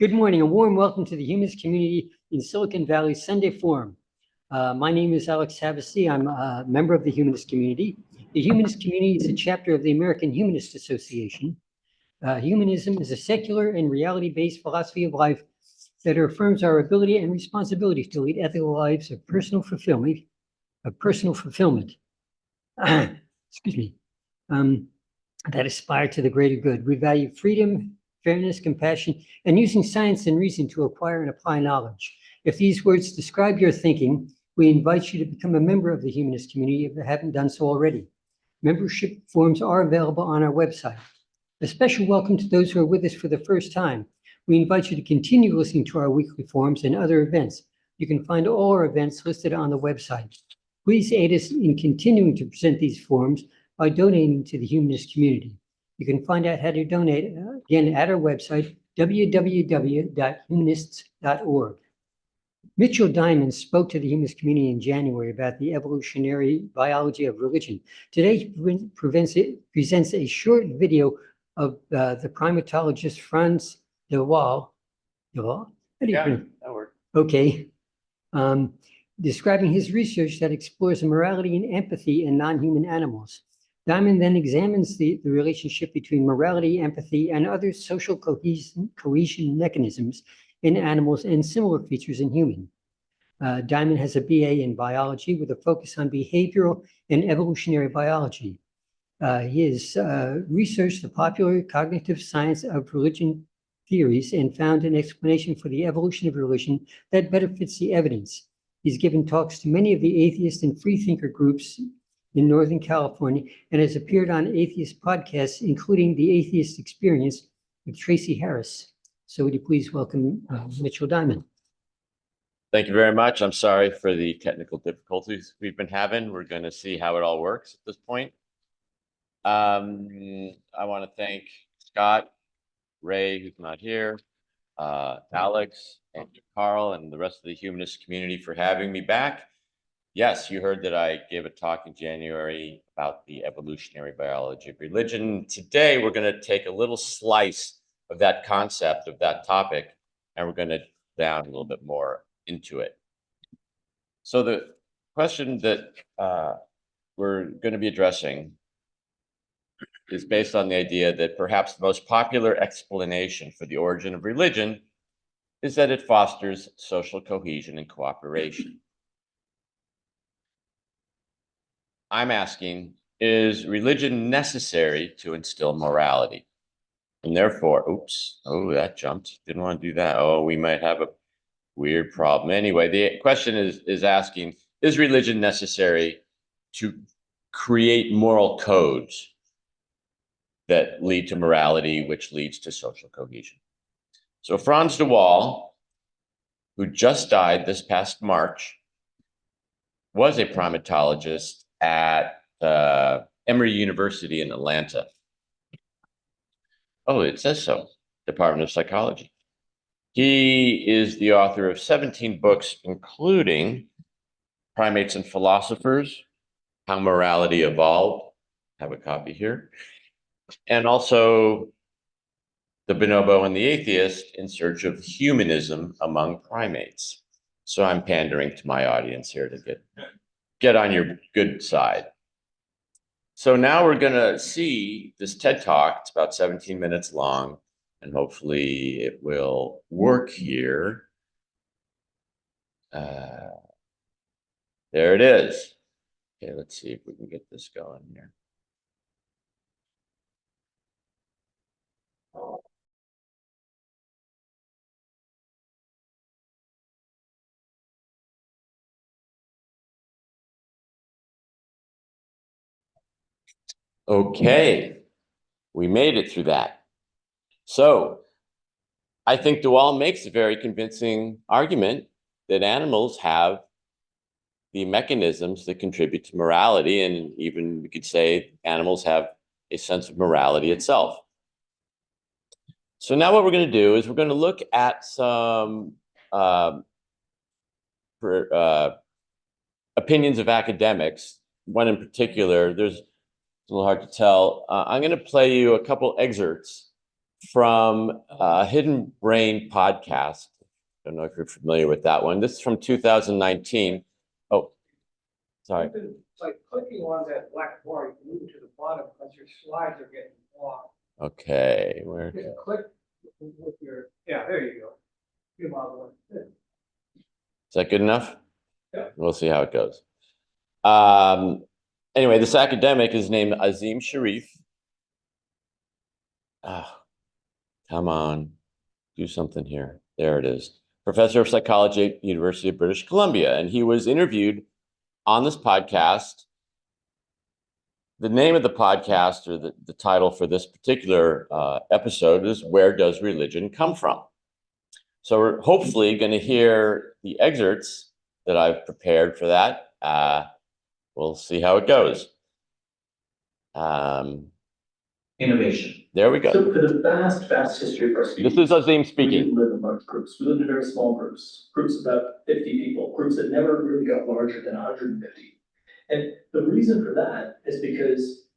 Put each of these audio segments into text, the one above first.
Good morning, a warm welcome to the Humanist Community in Silicon Valley Sunday Forum. My name is Alex Havasi. I'm a member of the Humanist Community. The Humanist Community is a chapter of the American Humanist Association. Humanism is a secular and reality-based philosophy of life that affirms our ability and responsibility to lead ethical lives of personal fulfillment. Excuse me. That aspire to the greater good. We value freedom, fairness, compassion, and using science and reason to acquire and apply knowledge. If these words describe your thinking, we invite you to become a member of the Humanist Community if you haven't done so already. Membership forms are available on our website. A special welcome to those who are with us for the first time. We invite you to continue listening to our weekly forums and other events. You can find all our events listed on the website. Please aid us in continuing to present these forums by donating to the Humanist Community. You can find out how to donate again at our website, www.humanists.org. Mitchell Diamond spoke to the Humanist Community in January about the evolutionary biology of religion. Today, he presents a short video of the primatologist Frans de Waal. How do you pronounce it? That works. Okay. Describing his research that explores morality and empathy in non-human animals. Diamond then examines the relationship between morality, empathy, and other social cohesion mechanisms in animals and similar features in humans. Diamond has a BA in biology with a focus on behavioral and evolutionary biology. He has researched the popular cognitive science of religion theories and found an explanation for the evolution of religion that better fits the evidence. He's given talks to many of the atheist and freethinker groups in Northern California and has appeared on atheist podcasts, including the Atheist Experience with Tracie Harris. So would you please welcome Mitchell Diamond? Thank you very much. I'm sorry for the technical difficulties we've been having. We're going to see how it all works at this point. I want to thank Scott, Ray, who's not here, Alex, and Carl, and the rest of the Humanist Community for having me back. Yes, you heard that I gave a talk in January about the evolutionary biology of religion. Today, we're going to take a little slice of that concept, of that topic, and we're going to down a little bit more into it. So the question that we're going to be addressing is based on the idea that perhaps the most popular explanation for the origin of religion is that it fosters social cohesion and cooperation. I'm asking, is religion necessary to instill morality? And therefore, oops, oh, that jumped. Didn't want to do that. Oh, we might have a weird problem. Anyway, the question is asking, is religion necessary to create moral codes that lead to morality, which leads to social cohesion? So Frans de Waal, who just died this past March, was a primatologist at Emory University in Atlanta. Oh, it says so, Department of Psychology. He is the author of 17 books, including Primates and Philosophers, How Morality Evolved. I have a copy here. And also The Bonobo and the Atheist in Search of Humanism Among Primates. So I'm pandering to my audience here to get on your good side. So now we're going to see this TED Talk. It's about 17 minutes long, and hopefully it will work here. There it is. Okay, let's see if we can get this going here. Okay, we made it through that. So I think de Waal makes a very convincing argument that animals have the mechanisms that contribute to morality, and even we could say animals have a sense of morality itself. So now what we're going to do is we're going to look at some opinions of academics. One in particular, it's a little hard to tell. I'm going to play you a couple excerpts from Hidden Brain podcast. Don't know if you're familiar with that one. This is from 2019. Oh, sorry. It's like clicking on that black bar, you move to the bottom because your slides are getting blocked. Okay, where? Just click with your, yeah, there you go. Give out one. Is that good enough? Yeah. We'll see how it goes. Anyway, this academic is named Azim Sharif. Come on, do something here. There it is. Professor of psychology at University of British Columbia. And he was interviewed on this podcast. The name of the podcast, or the title for this particular episode, is Where Does Religion Come From? So we're hopefully going to hear the excerpts that I've prepared for that. We'll see how it goes. Innovation. There we go. So for the vast history of our species, This is Azim we speaking. didn't live in large groups. We lived in very small groups of about 50 people, groups that never really got larger than 150. And the reason for that is because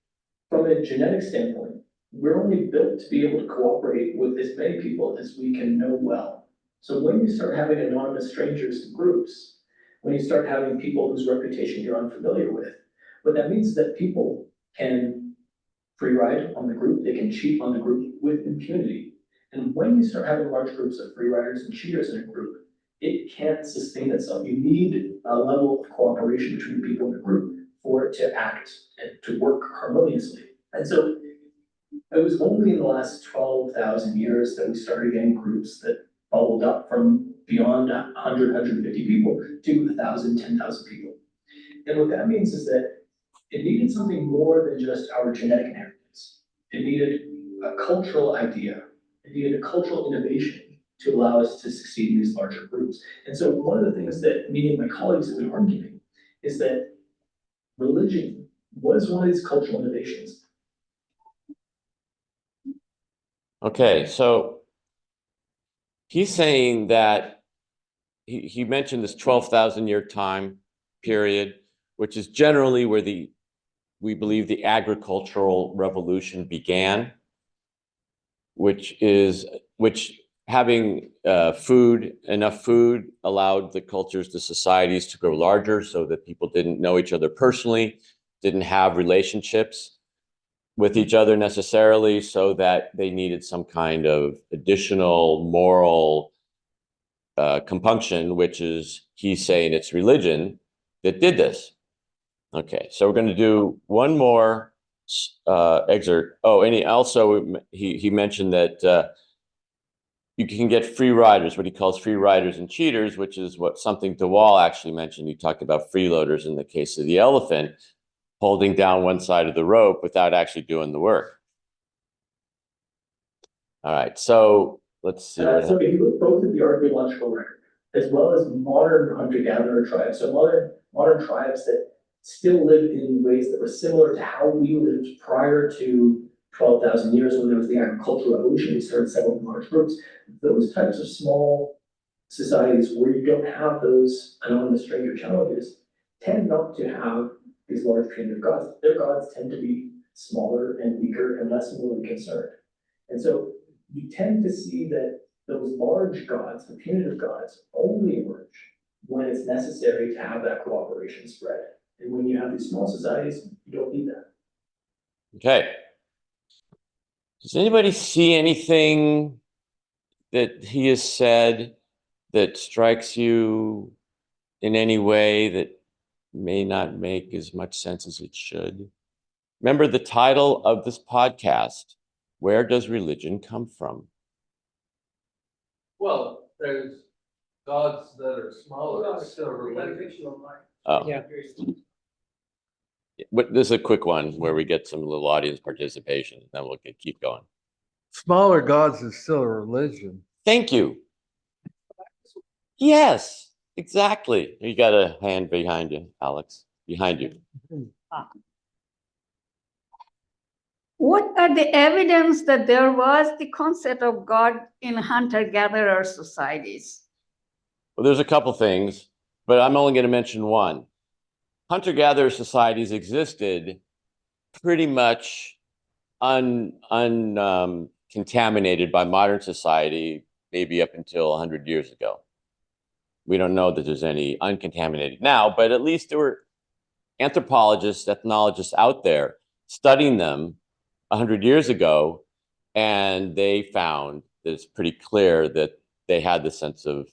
from a genetic standpoint, we're only built to be able to cooperate with as many people as we can know well. So when you start having anonymous strangers in groups, when you start having people whose reputation you're unfamiliar with, what that means is that people can free ride on the group, they can cheat on the group with impunity. And when you start having large groups of free riders and cheaters in a group, it can't sustain itself. You need a level of cooperation between people in the group for it to act and to work harmoniously. And so it was only in the last 12,000 years that we started getting groups that bubbled up from beyond 100, 150 people to 1,000, 10,000 people. And what that means is that it needed something more than just our genetic inheritance. It needed a cultural idea. It needed a cultural innovation to allow us to succeed in these larger groups. And so one of the things that me and my colleagues have been arguing is that religion was one of these cultural innovations. Okay, so he's saying that he mentioned this 12,000 year time period, which is generally where we believe the agricultural revolution began, which having enough food allowed the cultures, the societies to grow larger so that people didn't know each other personally, didn't have relationships with each other necessarily, so that they needed some kind of additional moral compunction, which is, he's saying it's religion that did this. Okay, so we're going to do one more excerpt. Oh, and he mentioned that you can get free riders, what he calls free riders and cheaters, which is something de Waal actually mentioned. He talked about freeloaders in the case of the elephant, holding down one side of the rope without actually doing the work. All right, so let's see. So if you look both at the archaeological record, as well as modern hunter-gatherer tribes, so modern tribes that still live in ways that were similar to how we lived prior to 12,000 years when there was the agricultural revolution, we started settling large groups. Those types of small societies where you don't have those anonymous stranger challenges tend not to have these large primitive gods. Their gods tend to be smaller and weaker and less morally concerned. And so you tend to see that those large gods, the punitive gods, only emerge when it's necessary to have that cooperation spread. And when you have these small societies, you don't need that. Okay. Does anybody see anything that he has said that strikes you in any way that may not make as much sense as it should? Remember the title of this podcast, Where Does Religion Come From? Well, there's gods that are smaller, still religion. Oh. Yeah. But this is a quick one where we get some little audience participation, then we'll keep going. Smaller gods is still a religion. Thank you. Yes, exactly. You got a hand behind you, Alex, behind you. What are the evidence that there was the concept of God in hunter-gatherer societies? Well, there's a couple things, but I'm only going to mention one. Hunter-gatherer societies existed pretty much unchallenged contaminated by modern society, maybe up until 100 years ago. We don't know that there's any uncontaminated now, but at least there were anthropologists, ethnologists out there studying them 100 years ago, and they found that it's pretty clear that they had the sense of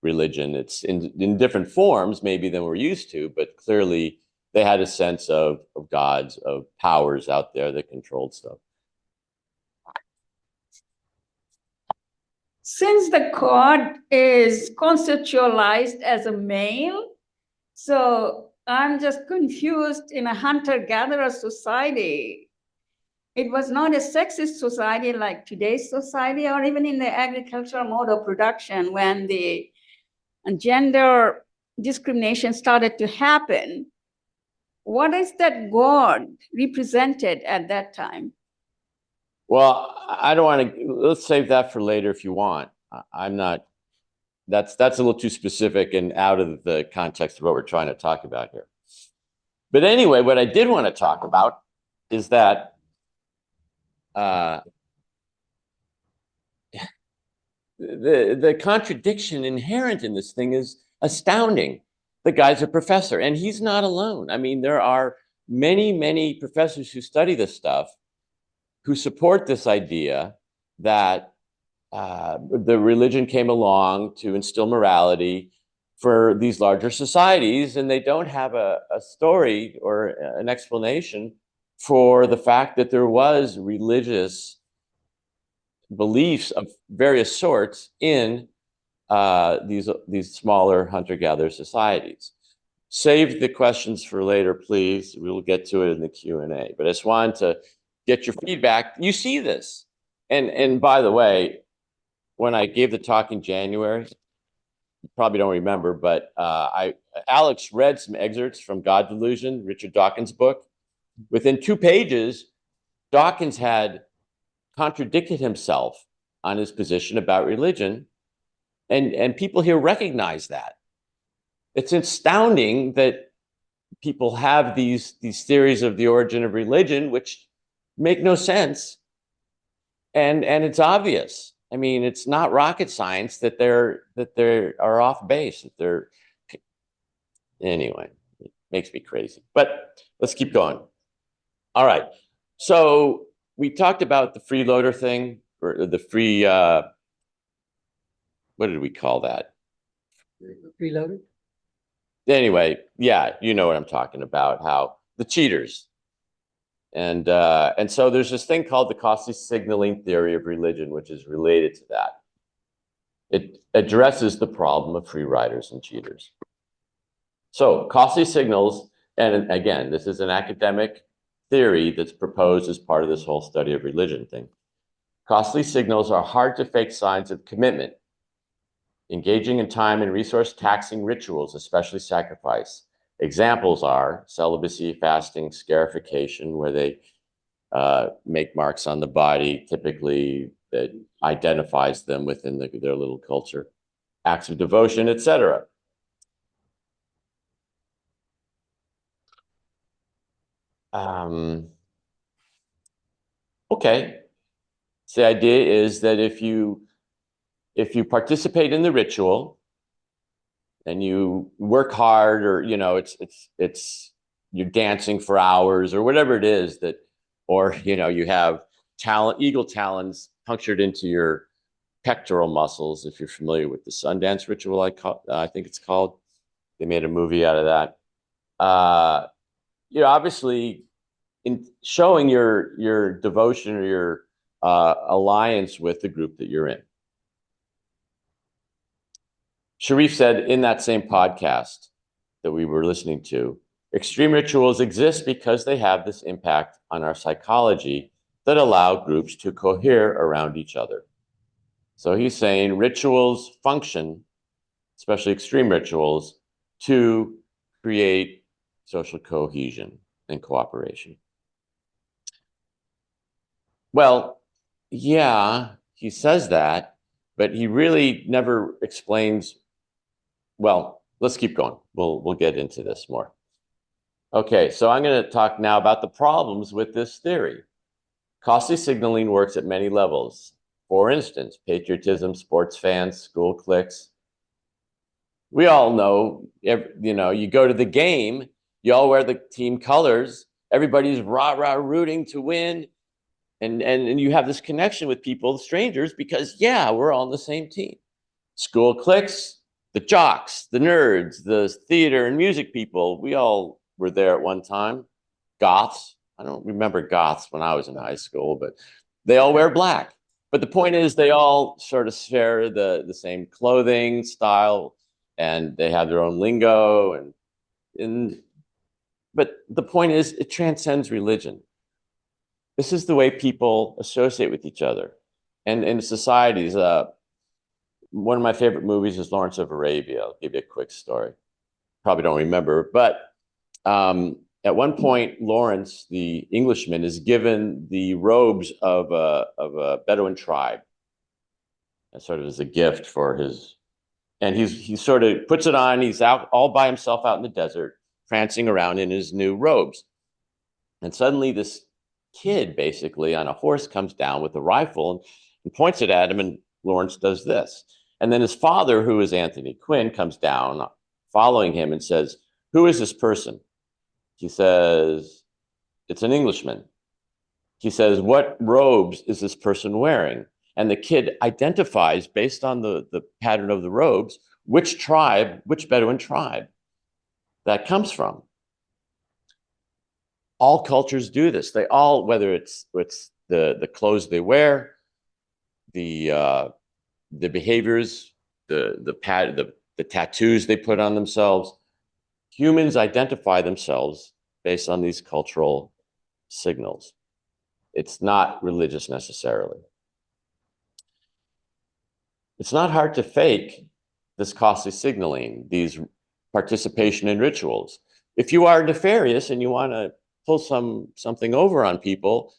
religion. It's in different forms maybe than we're used to, but clearly they had a sense of gods, of powers out there that controlled stuff. Since the god is conceptualized as a male, so I'm just confused. In a hunter-gatherer society, it was not a sexist society like today's society, or even in the agricultural mode of production when the gender discrimination started to happen. What is that God represented at that time? Well, I don't want to, let's save that for later if you want. I'm not, that's a little too specific and out of the context of what we're trying to talk about here. But anyway, what I did want to talk about is that the contradiction inherent in this thing is astounding. The guy's a professor, and he's not alone. I mean, there are many, many professors who study this stuff who support this idea that the religion came along to instill morality for these larger societies, and they don't have a story or an explanation for the fact that there was religious beliefs of various sorts in these smaller hunter-gatherer societies. Save the questions for later, please. We will get to it in the Q&A. But I just wanted to get your feedback. You see this. And by the way, when I gave the talk in January, you probably don't remember, but Alex read some excerpts from God Delusion, Richard Dawkins' book. Within 2 pages, Dawkins had contradicted himself on his position about religion, and people here recognize that. It's astounding that people have these theories of the origin of religion, which make no sense, and it's obvious. I mean, it's not rocket science that they are off base. That they're anyway. It makes me crazy. But let's keep going. All right. So we talked about the freeloader thing, or the free. What did we call that? Freeloader? Anyway, yeah, you know what I'm talking about. How the cheaters. And so there's this thing called the costly signaling theory of religion, which is related to that. It addresses the problem of free riders and cheaters. So costly signals, and again, this is an academic theory that's proposed as part of this whole study of religion thing. Costly signals are hard to fake signs of commitment, engaging in time and resource taxing rituals, especially sacrifice. Examples are celibacy, fasting, scarification, where they make marks on the body, typically that identifies them within their little culture, acts of devotion, etc. Okay, so the idea is that if you participate in the ritual and you work hard, or it's you're dancing for hours or whatever it is that, or you have eagle talons punctured into your pectoral muscles, if you're familiar with the Sundance ritual, I think it's called. They made a movie out of that. Obviously in showing your devotion or your alliance with the group that you're in. Sharif said in that same podcast that we were listening to, extreme rituals exist because they have this impact on our psychology that allow groups to cohere around each other. So he's saying rituals function, especially extreme rituals, to create social cohesion and cooperation. Well, yeah, he says that, but he really never explains. Well, let's keep going. We'll get into this more. Okay, so I'm going to talk now about the problems with this theory. Costly signaling works at many levels. For instance, patriotism, sports fans, school cliques. We all know, you go to the game, you all wear the team colors, everybody's rah-rah rooting to win, and you have this connection with people, strangers, because yeah, we're all on the same team. School cliques, the jocks, the nerds, the theater and music people, we all were there at one time. Goths, I don't remember goths when I was in high school, but they all wear black. But the point is they all sort of share the same clothing style, and they have their own lingo, but the point is it transcends religion. This is the way people associate with each other. And in societies, one of my favorite movies is Lawrence of Arabia. I'll give you a quick story. Probably don't remember, but at one point, Lawrence, the Englishman, is given the robes of a Bedouin tribe, sort of as a gift for his, and he sort of puts it on. He's out all by himself out in the desert, prancing around in his new robes. And suddenly this kid basically on a horse comes down with a rifle and points it at him, and Lawrence does this. And then his father, who is Anthony Quinn, comes down following him and says, "Who is this person?" He says, "It's an Englishman." He says, "What robes is this person wearing?" And the kid identifies, based on the pattern of the robes, which tribe, which Bedouin tribe that comes from. All cultures do this. They all, whether it's the clothes they wear, the behaviors, the tattoos they put on themselves, humans identify themselves based on these cultural signals. It's not religious necessarily. It's not hard to fake this costly signaling, these participation in rituals. If you are nefarious and you want to pull something over on people,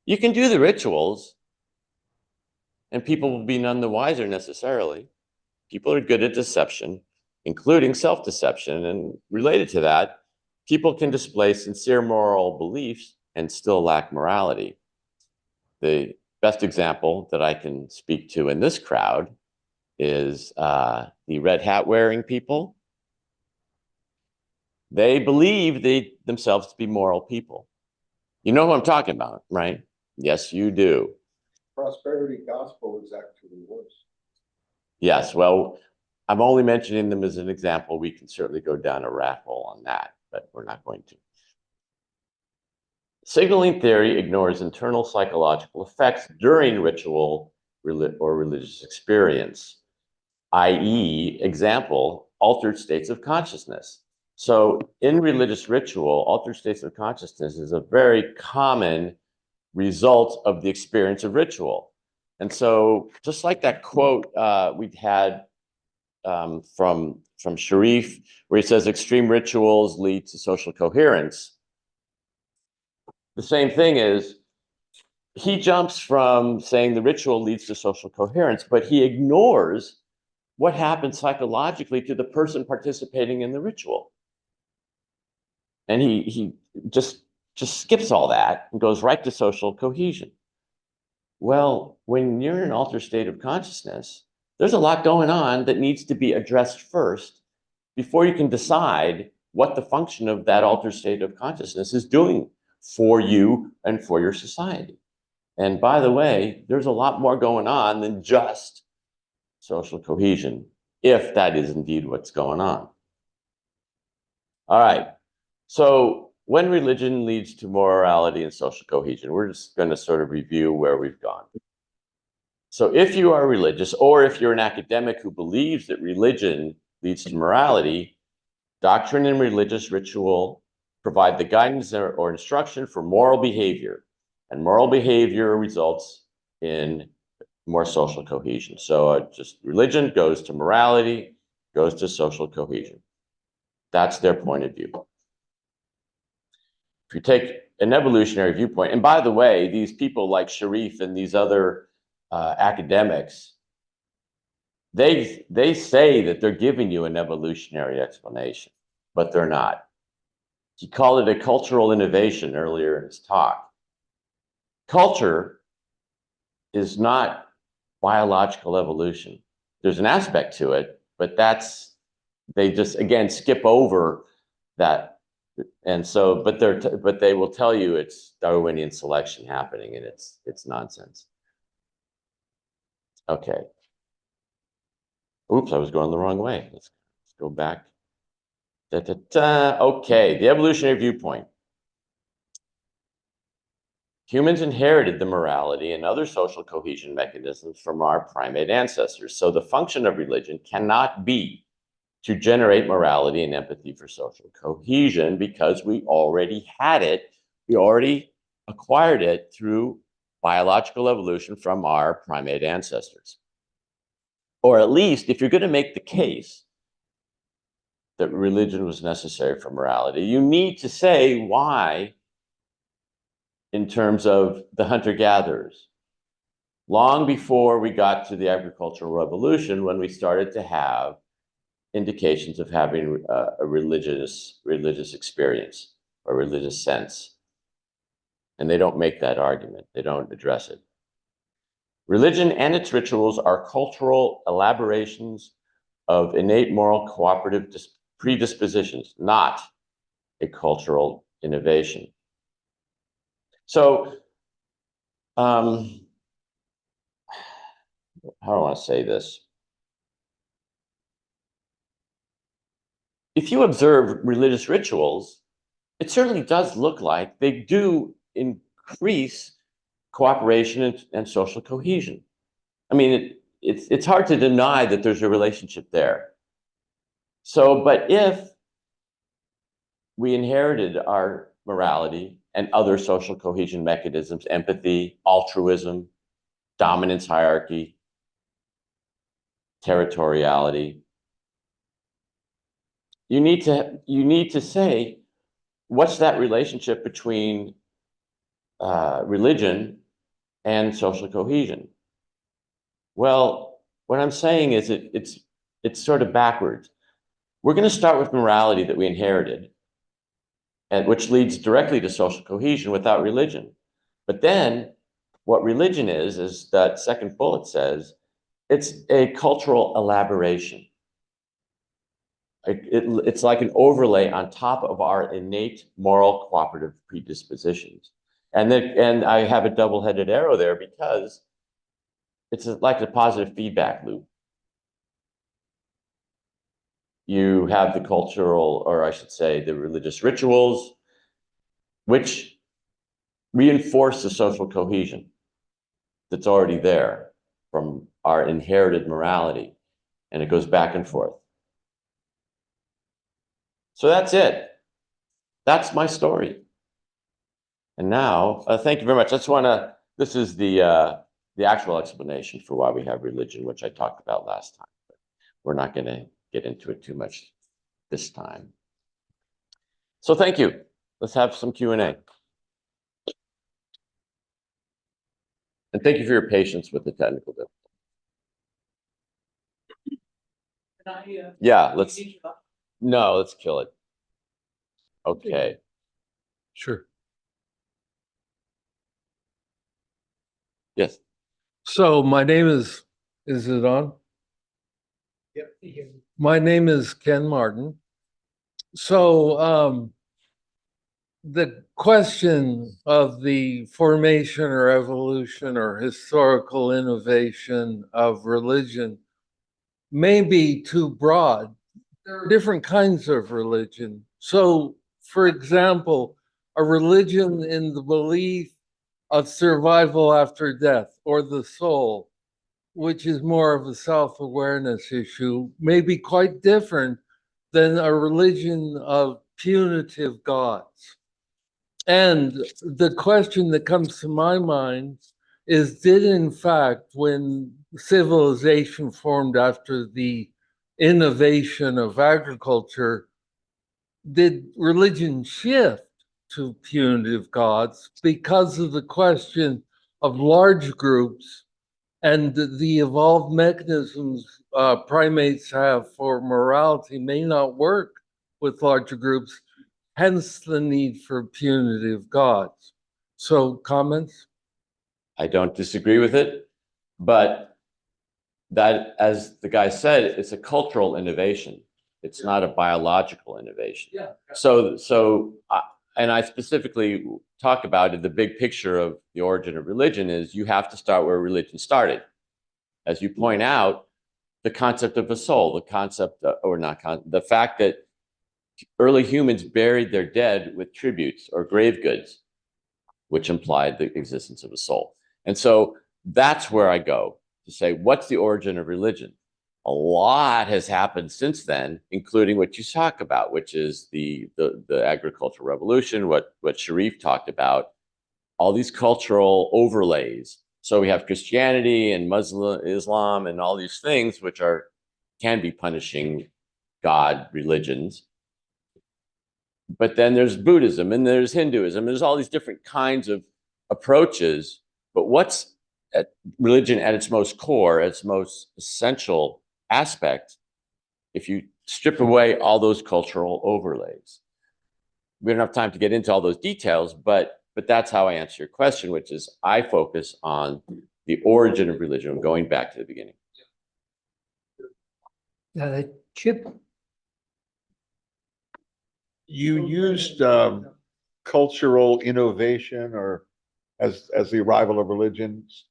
you can do the rituals and people will be none the wiser necessarily. People are good at deception, including self-deception. And related to that, people can display sincere moral beliefs and still lack morality. The best example that I can speak to in this crowd is the red hat wearing people. They believe themselves to be moral people. You know who I'm talking about, right? Yes, you do. Prosperity gospel is actually worse. Yes, well, I'm only mentioning them as an example. We can certainly go down a rat hole on that, but we're not going to. Signaling theory ignores internal psychological effects during ritual or religious experience, i.e., example, altered states of consciousness. So in religious ritual, altered states of consciousness is a very common result of the experience of ritual. And so just like that quote we had from Sharif, where he says extreme rituals lead to social coherence, the same thing is, he jumps from saying the ritual leads to social coherence, but he ignores what happens psychologically to the person participating in the ritual. And he just skips all that and goes right to social cohesion. Well, when you're in an altered state of consciousness, there's a lot going on that needs to be addressed first before you can decide what the function of that altered state of consciousness is doing for you and for your society. And by the way, there's a lot more going on than just social cohesion, if that is indeed what's going on. All right, so when religion leads to morality and social cohesion, we're just going to sort of review where we've gone. So if you are religious, or if you're an academic who believes that religion leads to morality, doctrine and religious ritual provide the guidance or instruction for moral behavior, and moral behavior results in more social cohesion. So just religion goes to morality, goes to social cohesion. That's their point of view. If you take an evolutionary viewpoint, and by the way, these people like Sharif and these other academics, they say that they're giving you an evolutionary explanation, but they're not. He called it a cultural innovation earlier in his talk. culture is not biological evolution. There's an aspect to it, but they just, again, skip over that. And so, but they will tell you it's Darwinian selection happening, and it's nonsense. Okay. Oops, I was going the wrong way. Let's go back. Okay, the evolutionary viewpoint. Humans inherited the morality and other social cohesion mechanisms from our primate ancestors. So the function of religion cannot be to generate morality and empathy for social cohesion, because we already had it. We already acquired it through biological evolution from our primate ancestors. Or at least, if you're going to make the case that religion was necessary for morality, you need to say why in terms of the hunter-gatherers. Long before we got to the agricultural revolution, when we started to have indications of having a religious experience or religious sense. And they don't make that argument. They don't address it. Religion and its rituals are cultural elaborations of innate moral cooperative predispositions, not a cultural innovation. So, how do I want to say this? If you observe religious rituals, it certainly does look like they do increase cooperation and social cohesion. I mean, it's hard to deny that there's a relationship there. So, but if we inherited our morality and other social cohesion mechanisms, empathy, altruism, dominance hierarchy, territoriality, you need to say, what's that relationship between religion and social cohesion? Well, what I'm saying is it's sort of backwards. We're going to start with morality that we inherited, and which leads directly to social cohesion without religion. But then what religion is, as that second bullet says, it's a cultural elaboration. It's like an overlay on top of our innate moral cooperative predispositions. And I have a double-headed arrow there because it's like a positive feedback loop. You have the cultural, or I should say, the religious rituals, which reinforce the social cohesion that's already there from our inherited morality. And it goes back and forth. So that's it. That's my story. And now, thank you very much. This is the actual explanation for why we have religion, which I talked about last time. But we're not going to get into it too much this time. So thank you. Let's have some Q&A. And thank you for your patience with the technical difficulty. Yeah, let's kill it. Okay. Sure. Yes. So my name is it on? Yep. My name is Ken Martin. So the question of the formation or evolution or historical innovation of religion may be too broad. There are different kinds of religion. So, for example, a religion in the belief of survival after death or the soul, which is more of a self-awareness issue, may be quite different than a religion of punitive gods. And the question that comes to my mind is, did in fact, when civilization formed after the innovation of agriculture, did religion shift to punitive gods because of the question of large groups and the evolved mechanisms primates have for morality may not work with larger groups, hence the need for punitive gods? So, comments? I don't disagree with it, but that, as the guy said, it's a cultural innovation. It's not a biological innovation. Yeah. And I specifically talk about it, the big picture of the origin of religion is you have to start where religion started. As you point out, the concept of a soul, the concept, the fact that early humans buried their dead with tributes or grave goods, which implied the existence of a soul. And so that's where I go to say, what's the origin of religion? A lot has happened since then, including what you talk about, which is the agricultural revolution, what Sharif talked about, all these cultural overlays. So we have Christianity and Islam and all these things, which can be punishing God religions. But then there's Buddhism and there's Hinduism. There's all these different kinds of approaches. But what's religion at its most core, its most essential aspect, if you strip away all those cultural overlays? We don't have time to get into all those details, but that's how I answer your question, which is I focus on the origin of religion, going back to the beginning. Chip, You used cultural innovation or as the arrival of religions.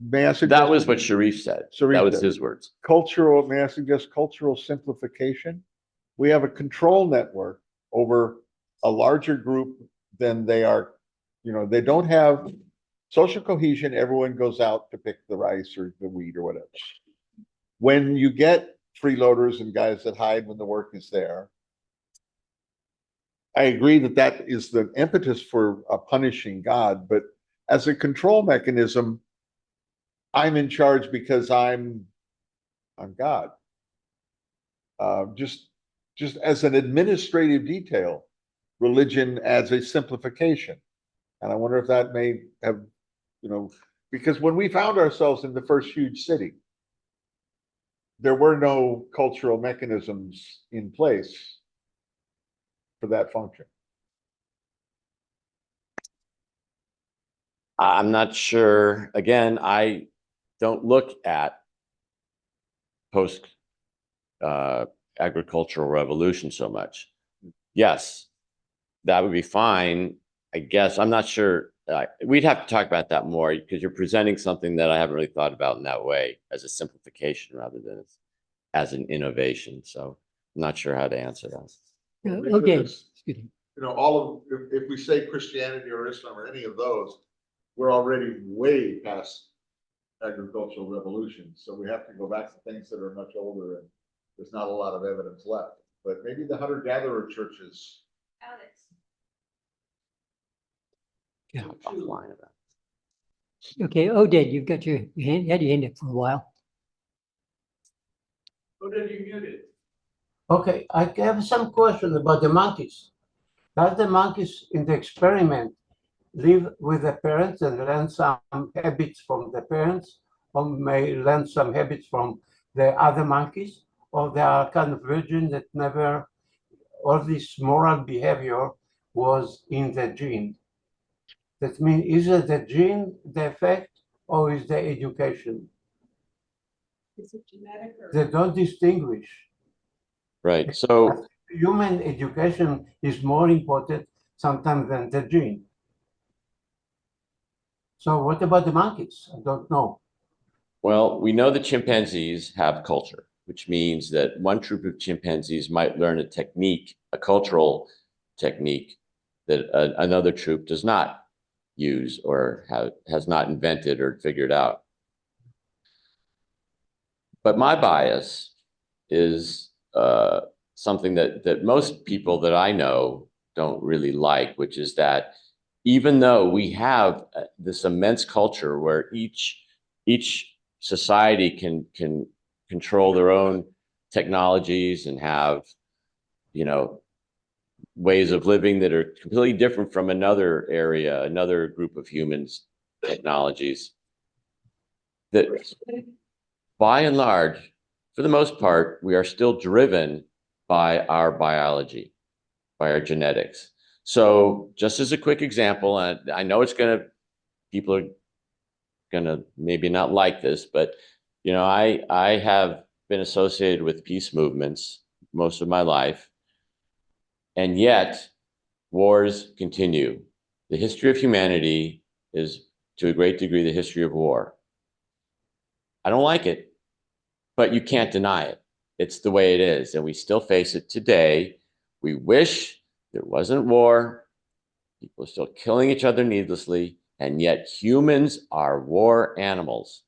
May I suggest That was what Sharif said. Sharif That was said. his words. cultural, may I suggest cultural simplification? We have a control network over a larger group than they are, they don't have social cohesion. Everyone goes out to pick the rice or the wheat or whatever. When you get freeloaders and guys that hide when the work is there, I agree that is the impetus for punishing God, but as a control mechanism, I'm in charge because I'm God. Just as an administrative detail, religion adds a simplification. And I wonder if that may have, because when we found ourselves in the first huge city, there were no cultural mechanisms in place for that function. I'm not sure. Again, I don't look at post agricultural revolution so much. Yes, that would be fine, I guess. I'm not sure. We'd have to talk about that more because you're presenting something that I haven't really thought about in that way, as a simplification rather than as an innovation. So I'm not sure how to answer that. okay, excuse me. If we say Christianity or Islam or any of those, we're already way past agricultural revolution. So we have to go back to things that are much older and there's not a lot of evidence left. But maybe the hunter-gatherer churches. Yeah, offline about. Okay, Oded, you've got your hand, you had your hand up for a while. Oded, you muted. Okay, I have some question about the monkeys. Does the monkeys in the experiment live with the parents and learn some habits from the parents, or may learn some habits from the other monkeys, or they are kind of virgin that never, all this moral behavior was in the gene? That means, is it the gene, the effect, or is the education? Is it genetic or? They don't distinguish. Right. So Human education is more important sometimes than the gene. So what about the monkeys? I don't know. well, we know that chimpanzees have culture, which means that one troop of chimpanzees might learn a technique, a cultural technique that another troop does not use or has not invented or figured out. But my bias is something that most people that I know don't really like, which is that even though we have this immense culture where each society can control their own technologies and have, ways of living that are completely different from another area, another group of humans, technologies, that by and large, for the most part, we are still driven by our biology, by our genetics. So just as a quick example, and I know people are gonna maybe not like this, but you know, I have been associated with peace movements most of my life, and yet wars continue. The history of humanity is, to a great degree, the history of war. I don't like it, but you can't deny it. It's the way it is, and we still face it today. We wish there wasn't war. People are still killing each other needlessly, and yet humans are war animals.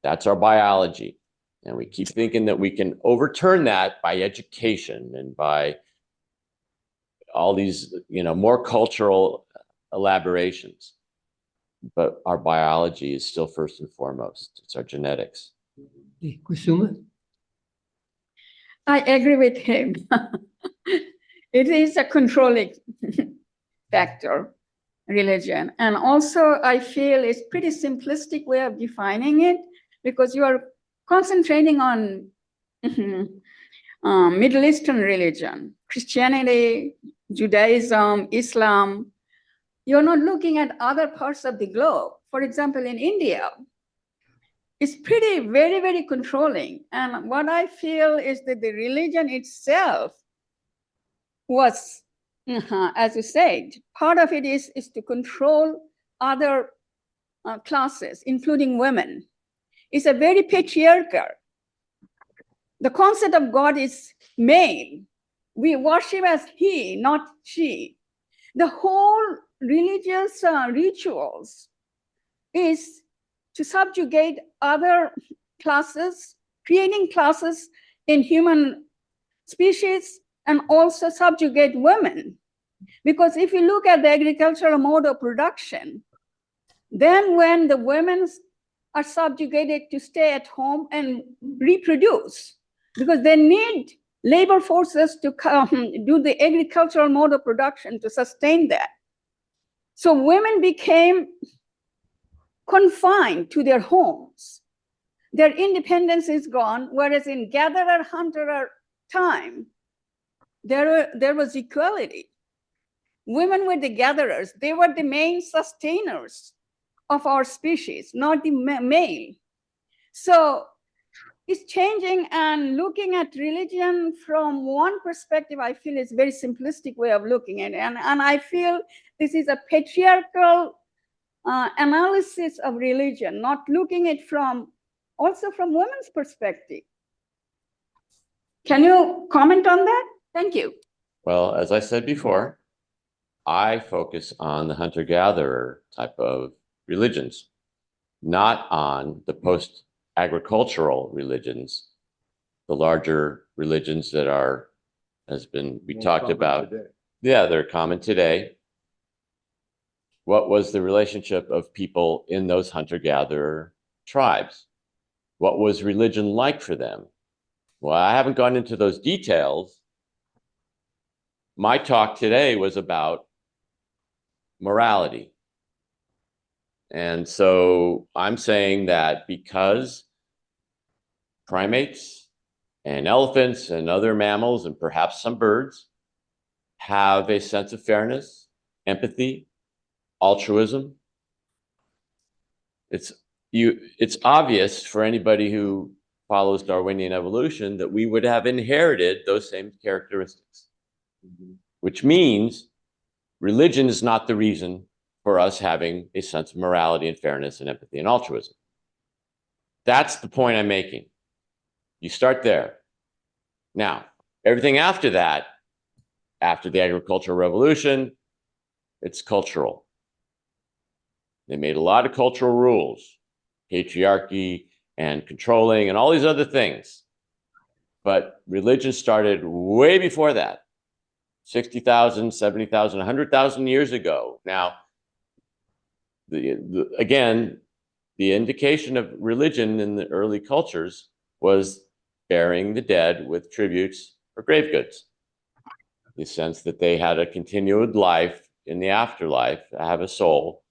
That's our biology. And we keep thinking that we can overturn that by education and by all these, you know, more cultural elaborations. But our biology is still first and foremost. It's our genetics. Kusuma? I agree with him. It is a controlling factor, religion. And also I feel it's pretty simplistic way of defining it, because you are concentrating on Middle Eastern religion, Christianity, Judaism, Islam. You're not looking at other parts of the globe. For example, in India, it's pretty, very, very controlling. And what I feel is that the religion itself was, as you said, part of it is to control other classes, including women. It's a very patriarchal. The concept of God is male. We worship as he, not she. The whole religious rituals is to subjugate other classes, creating classes in human species, and also subjugate women. Because if you look at the agricultural mode of production, then when the women are subjugated to stay at home and reproduce, because they need labor forces to do the agricultural mode of production to sustain that. So women became confined to their homes. Their independence is gone, whereas in gatherer-hunter time, there was equality. Women were the gatherers. They were the main sustainers of our species, not the male. So it's changing, and looking at religion from one perspective, I feel it's a very simplistic way of looking at it. And I feel this is a patriarchal analysis of religion, not looking at it also from women's perspective. Can you comment on that? Thank you. Well, as I said before, I focus on the hunter-gatherer type of religions, not on the post-agricultural religions, the larger religions that are, we talked about. Yeah, they're common today. What was the relationship of people in those hunter-gatherer tribes? What was religion like for them? Well, I haven't gone into those details. My talk today was about morality. And so I'm saying that because primates and elephants and other mammals and perhaps some birds have a sense of fairness, empathy, altruism, it's obvious for anybody who follows Darwinian evolution that we would have inherited those same characteristics, which means religion is not the reason for us having a sense of morality and fairness and empathy and altruism. That's the point I'm making. You start there. Now, everything after that, after the agricultural revolution, it's cultural. They made a lot of cultural rules, patriarchy and controlling and all these other things. But religion started way before that, 60,000, 70,000, 100,000 years ago. Now, again, the indication of religion in the early cultures was burying the dead with tributes or grave goods. The sense that they had a continued life in the afterlife, have a soul.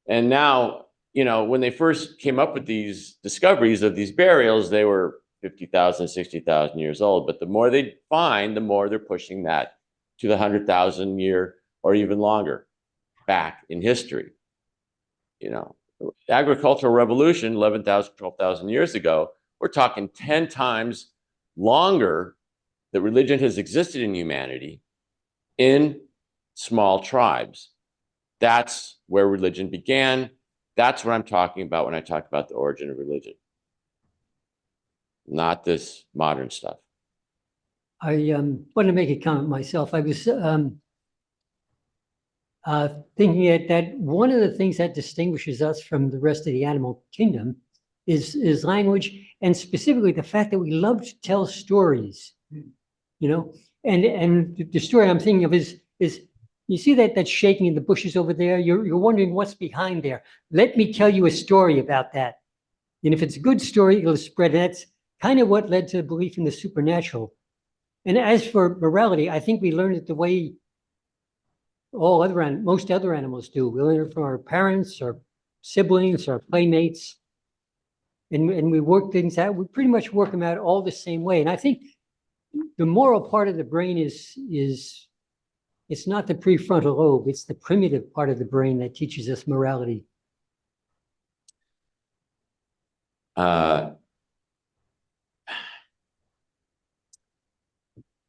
And now, you know, when they first came up with these discoveries of these burials, they were 50,000, 60,000 years old. But the more they find, the more they're pushing that to the 100,000 year or even longer back in history. You know, agricultural revolution, 11,000, 12,000 years ago, we're talking 10 times longer that religion has existed in humanity in small tribes. That's where religion began. That's what I'm talking about when I talk about the origin of religion, not this modern stuff. I want to make a comment myself. I was thinking that one of the things that distinguishes us from the rest of the animal kingdom is language, and specifically the fact that we love to tell stories. You know, and the story I'm thinking of is you see that shaking in the bushes over there. You're wondering what's behind there. Let me tell you a story about that. And if it's a good story, it'll spread. And that's kind of what led to the belief in the supernatural. And as for morality, I think we learned it the way most other animals do. We learn it from our parents, our siblings, our playmates, and we work things out. We pretty much work them out all the same way. And I think the moral part of the brain is it's not the prefrontal lobe, it's the primitive part of the brain that teaches us morality.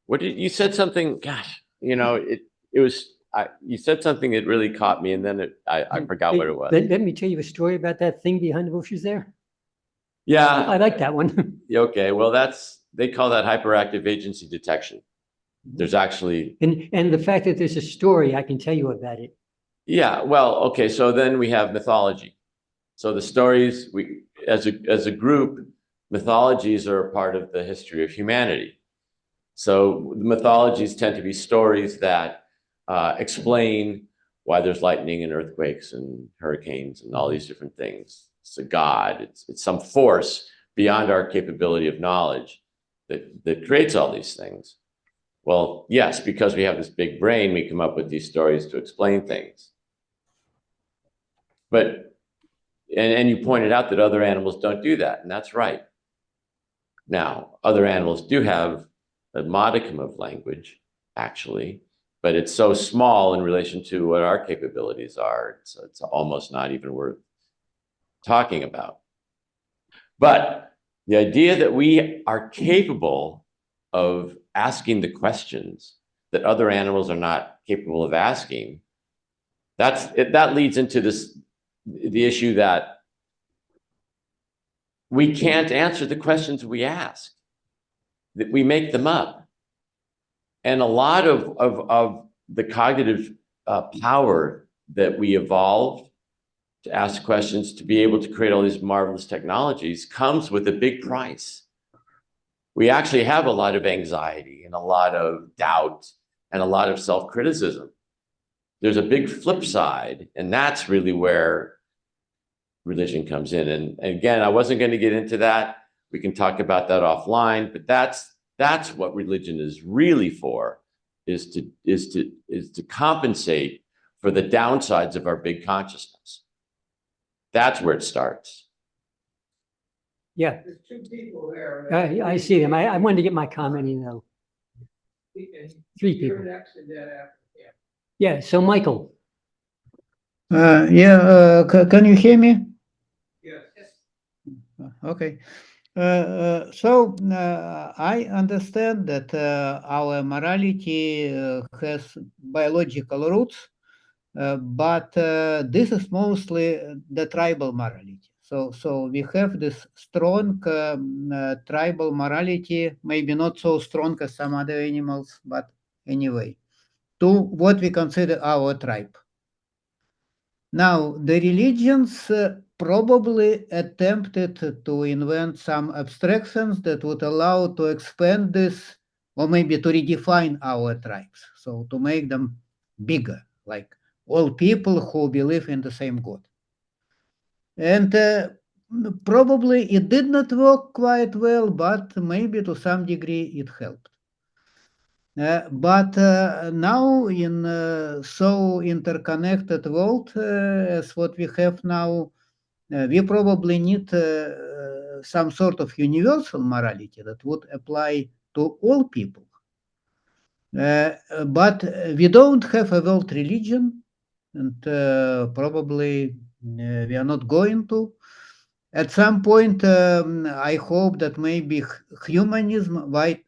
What did you said something? Gosh, you know, you said something that really caught me, and then I forgot what it was. Let me tell you a story about that thing behind the bushes there. Yeah, I like that one. Okay, well, they call that hyperactive agency detection. There's actually, and the fact that there's a story, I can tell you about it. yeah, well, okay, so then we have mythology. So the stories, as a group, mythologies are a part of the history of humanity. So the mythologies tend to be stories that explain why there's lightning and earthquakes and hurricanes and all these different things. It's a god, it's some force beyond our capability of knowledge that creates all these things. Well, yes, because we have this big brain, we come up with these stories to explain things. But, and you pointed out that other animals don't do that, and that's right. Now, other animals do have a modicum of language, actually, but it's so small in relation to what our capabilities are, so it's almost not even worth talking about. But the idea that we are capable of asking the questions that other animals are not capable of asking, that leads into the issue that we can't answer the questions we ask, that we make them up. And a lot of the cognitive power that we evolved to ask questions, to be able to create all these marvelous technologies, comes with a big price. We actually have a lot of anxiety and a lot of doubt and a lot of self-criticism. There's a big flip side, and that's really where religion comes in. And again, I wasn't going to get into that. We can talk about that offline, but that's what religion is really for, is to compensate for the downsides of our big consciousness. That's where it starts. Yeah, There's two people there. I see them. I wanted to get my comment in though. Three people. You're next and then after. Yeah, so Michael. Can you hear me? Yes. Okay. So I understand that our morality has biological roots, but this is mostly the tribal morality. So we have this strong tribal morality, maybe not so strong as some other animals, but anyway, to what we consider our tribe. Now, the religions probably attempted to invent some abstractions that would allow to expand this, or maybe to redefine our tribes, so to make them bigger, like all people who believe in the same God. And probably it did not work quite well, but maybe to some degree it helped. But now in so interconnected world as what we have now, we probably need some sort of universal morality that would apply to all people. But we don't have a world religion, and probably we are not going to. At some point, I hope that maybe humanism, wide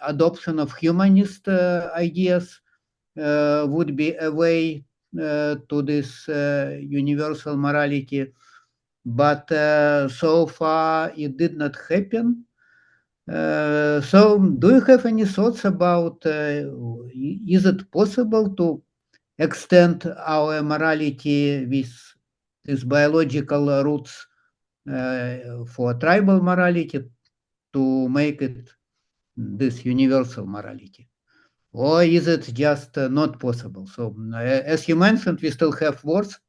adoption of humanist ideas would be a way to this universal morality. But so far, it did not happen. So do you have any thoughts about, is it possible to extend our morality with these biological roots for tribal morality to make it this universal morality? Or is it just not possible? So as you mentioned, we still have wars,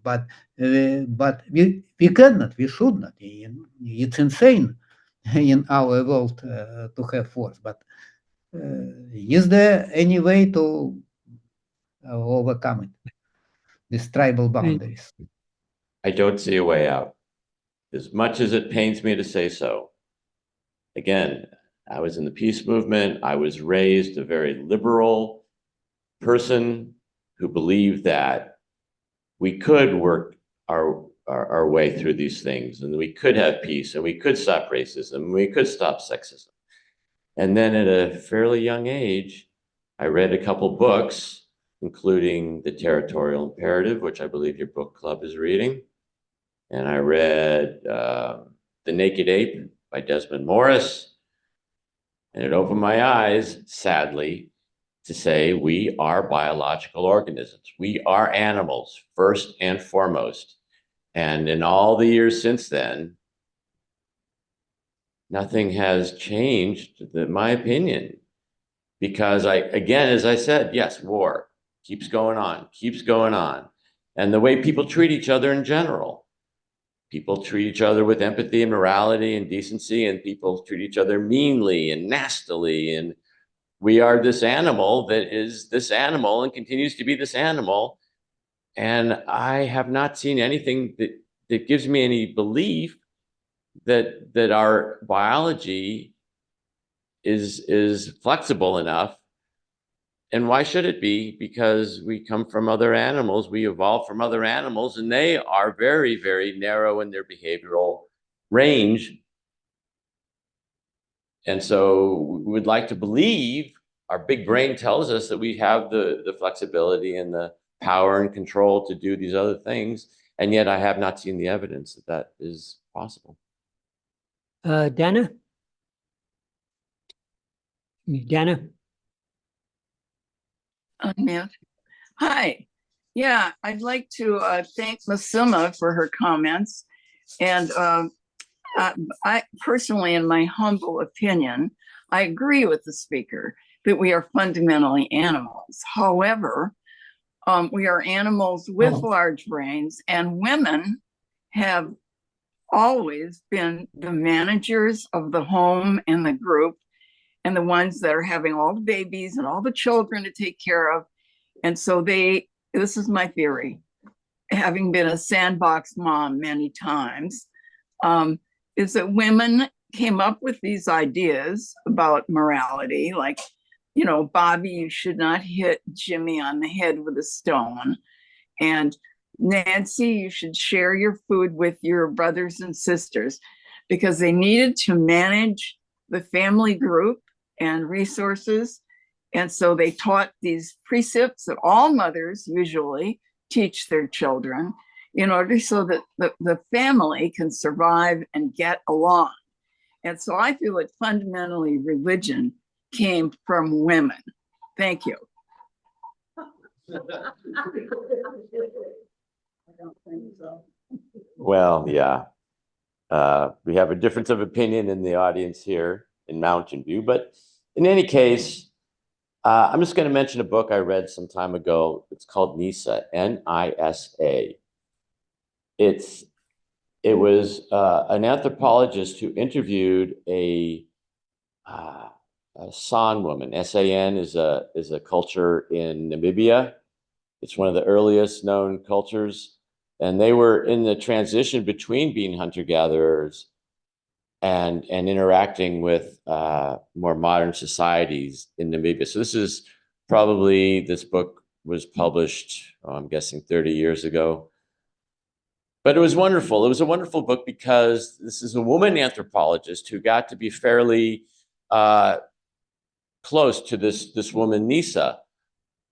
but we cannot, we should not. It's insane in our world to have wars. But is there any way to overcome it, these tribal boundaries? I don't see a way out, as much as it pains me to say so. Again, I was in the peace movement. I was raised a very liberal person who believed that we could work our way through these things, and we could have peace, and we could stop racism, and we could stop sexism. And then at a fairly young age, I read a couple books, including The Territorial Imperative, which I believe your book club is reading. And I read The Naked Ape by Desmond Morris. And it opened my eyes, sadly, to say we are biological organisms. We are animals, first and foremost. And in all the years since then, nothing has changed, in my opinion. Because again, as I said, yes, war keeps going on, keeps going on. And the way people treat each other in general. People treat each other with empathy and morality and decency, and people treat each other meanly and nastily. And we are this animal that is this animal and continues to be this animal. And I have not seen anything that gives me any belief that our biology is flexible enough. And why should it be? Because we come from other animals, we evolved from other animals, and they are very, very narrow in their behavioral range. And so we would like to believe, our big brain tells us that we have the flexibility and the power and control to do these other things. And yet I have not seen the evidence that that is possible. Dana? Dana? Unmute. Hi. Yeah, I'd like to thank Masuma for her comments. And I personally, in my humble opinion, I agree with the speaker that we are fundamentally animals. However, we are animals with large brains, and women have always been the managers of the home and the group, and the ones that are having all the babies and all the children to take care of. And so this is my theory, having been a sandbox mom many times, is that women came up with these ideas about morality, like, you know, Bobby, you should not hit Jimmy on the head with a stone. And Nancy, you should share your food with your brothers and sisters, because they needed to manage the family group and resources. And so they taught these precepts that all mothers usually teach their children in order so that the family can survive and get along. And so I feel that fundamentally religion came from women. Thank you. I don't think so. Well, yeah. We have a difference of opinion in the audience here in Mountain View, but in any case, I'm just going to mention a book I read some time ago. It's called NISA, N-I-S-A. It was an anthropologist who interviewed a San woman. S-A-N is a culture in Namibia. It's one of the earliest known cultures. And they were in the transition between being hunter-gatherers and interacting with more modern societies in Namibia. So this book was published, I'm guessing 30 years ago. But it was wonderful. It was a wonderful book because this is a woman anthropologist who got to be fairly close to this woman, Nisa.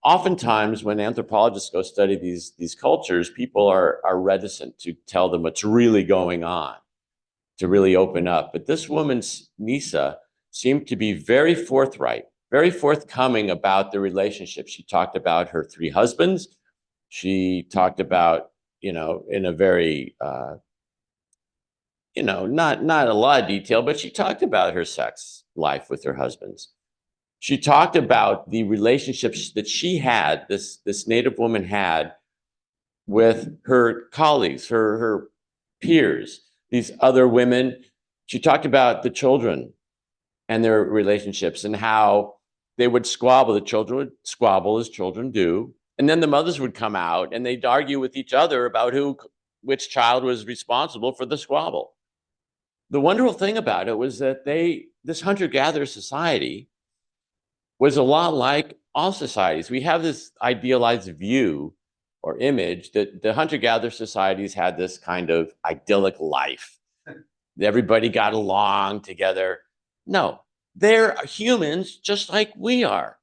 Oftentimes, when anthropologists go study these cultures, people are reticent to tell them what's really going on, to really open up. But this woman, Nisa, seemed to be very forthright, very forthcoming about the relationship. She talked about her 3 husbands. She talked about, in a very, not a lot of detail, but she talked about her sex life with her husbands. She talked about the relationships that she had, this Native woman had with her colleagues, her peers, these other women. She talked about the children and their relationships and how they would squabble. The children would squabble as children do. And then the mothers would come out and they'd argue with each other about which child was responsible for the squabble. The wonderful thing about it was that this hunter-gatherer society was a lot like all societies. We have this idealized view or image that the hunter-gatherer societies had this kind of idyllic life. Everybody got along together. No, they're humans just like we are.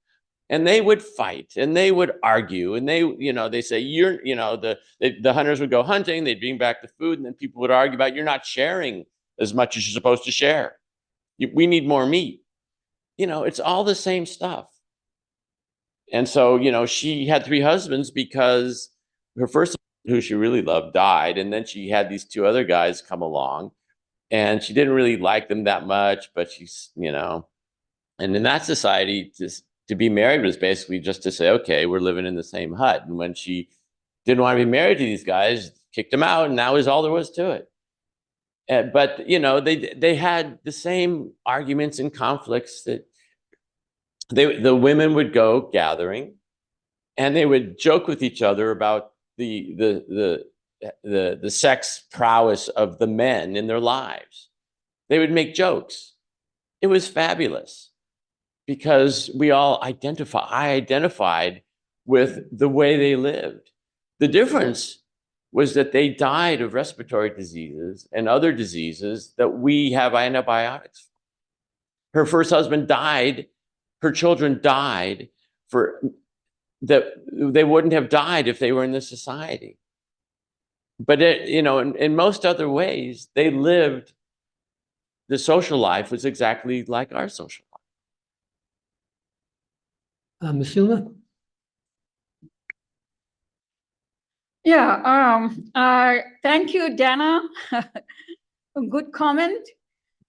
And they would fight and they would argue and they say, the hunters would go hunting, they'd bring back the food, and then people would argue about, you're not sharing as much as you're supposed to share. We need more meat. It's all the same stuff. And so, she had 3 husbands because her first, who she really loved, died. And then she had these 2 other guys come along and she didn't really like them that much, but and in that society, to be married was basically just to say, okay, we're living in the same hut. And when she didn't want to be married to these guys, kicked them out, and that was all there was to it. But they had the same arguments and conflicts that the women would go gathering, and they would joke with each other about the sex prowess of the men in their lives. They would make jokes. It was fabulous because I identified with the way they lived. The difference was that they died of respiratory diseases and other diseases that we have antibiotics for. Her first husband died. Her children died that they wouldn't have died if they were in this society. But in most other ways, they lived, the social life was exactly like our social life. Masuma? Yeah, thank you, Dana. A good comment.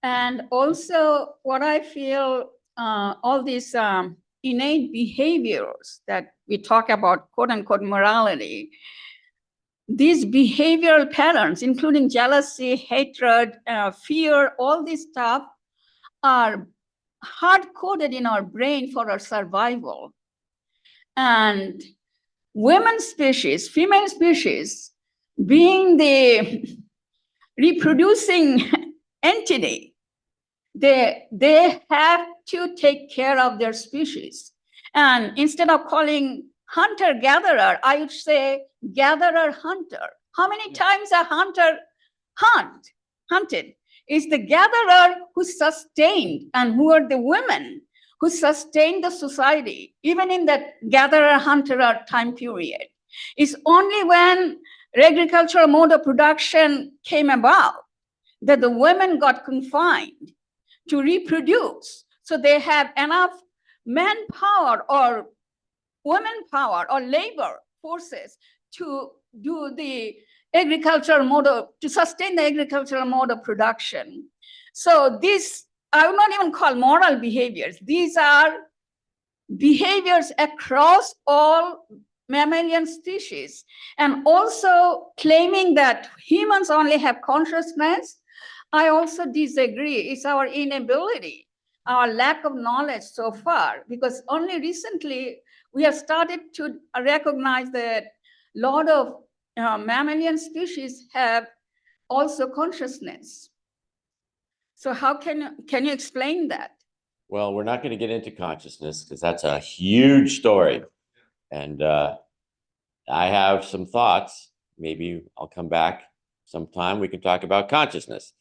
And also what I feel, all these innate behaviors that we talk about, quote unquote, morality, these behavioral patterns, including jealousy, hatred, fear, all this stuff are hard-coded in our brain for our survival. And women species, female species, being the reproducing entity, they have to take care of their species. And instead of calling hunter-gatherer, I would say gatherer-hunter. How many times a hunter hunted? Is the gatherer who sustained, and who are the women who sustained the society, even in that gatherer-hunter time period. It's only when agricultural mode of production came about that the women got confined to reproduce. So they have enough manpower or women power or labor forces to do the agricultural mode to sustain the agricultural mode of production. So this, I would not even call moral behaviors. These are behaviors across all mammalian species, and also claiming that humans only have consciousness. I also disagree. It's our inability, our lack of knowledge so far, because only recently we have started to recognize that a lot of mammalian species have also consciousness. So how can you explain that? Well, we're not going to get into consciousness because that's a huge story. And I have some thoughts. Maybe I'll come back sometime. We can talk about consciousness.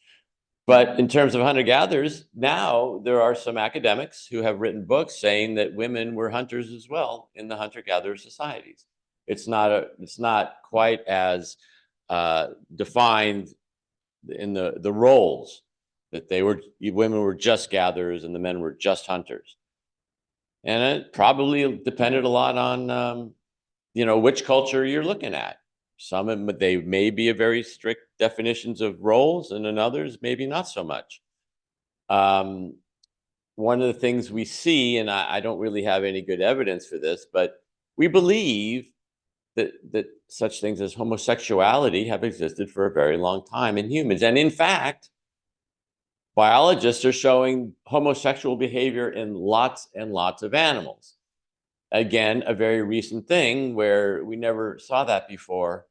But in terms of hunter-gatherers, now there are some academics who have written books saying that women were hunters as well in the hunter-gatherer societies. It's not quite as defined in the roles that women were just gatherers and the men were just hunters. And it probably depended a lot on which culture you're looking at. Some of them, they may be a very strict definitions of roles, and in others, maybe not so much. One of the things we see, and I don't really have any good evidence for this, but we believe that such things as homosexuality have existed for a very long time in humans. And in fact, biologists are showing homosexual behavior in lots and lots of animals. Again, a very recent thing where we never saw that before.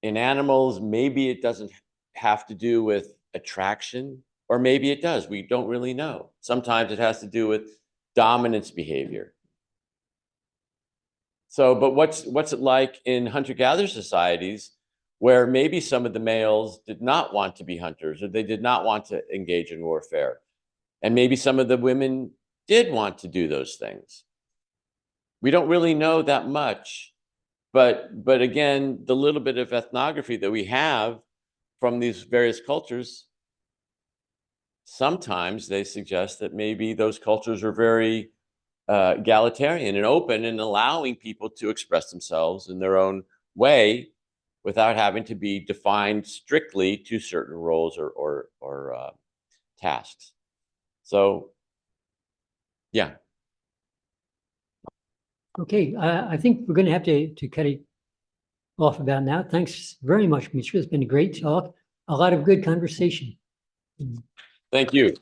In animals, maybe it doesn't have to do with attraction, or maybe it does. We don't really know. Sometimes it has to do with dominance behavior. So, but what's it like in hunter-gatherer societies where maybe some of the males did not want to be hunters, or they did not want to engage in warfare, and maybe some of the women did want to do those things? We don't really know that much, but again, the little bit of ethnography that we have from these various cultures, sometimes they suggest that maybe those cultures are very egalitarian and open and allowing people to express themselves in their own way without having to be defined strictly to certain roles or tasks. So, yeah. Okay, I think we're going to have to cut it off about now. Thanks very much, Mitra. It's been a great talk, a lot of good conversation. Thank you.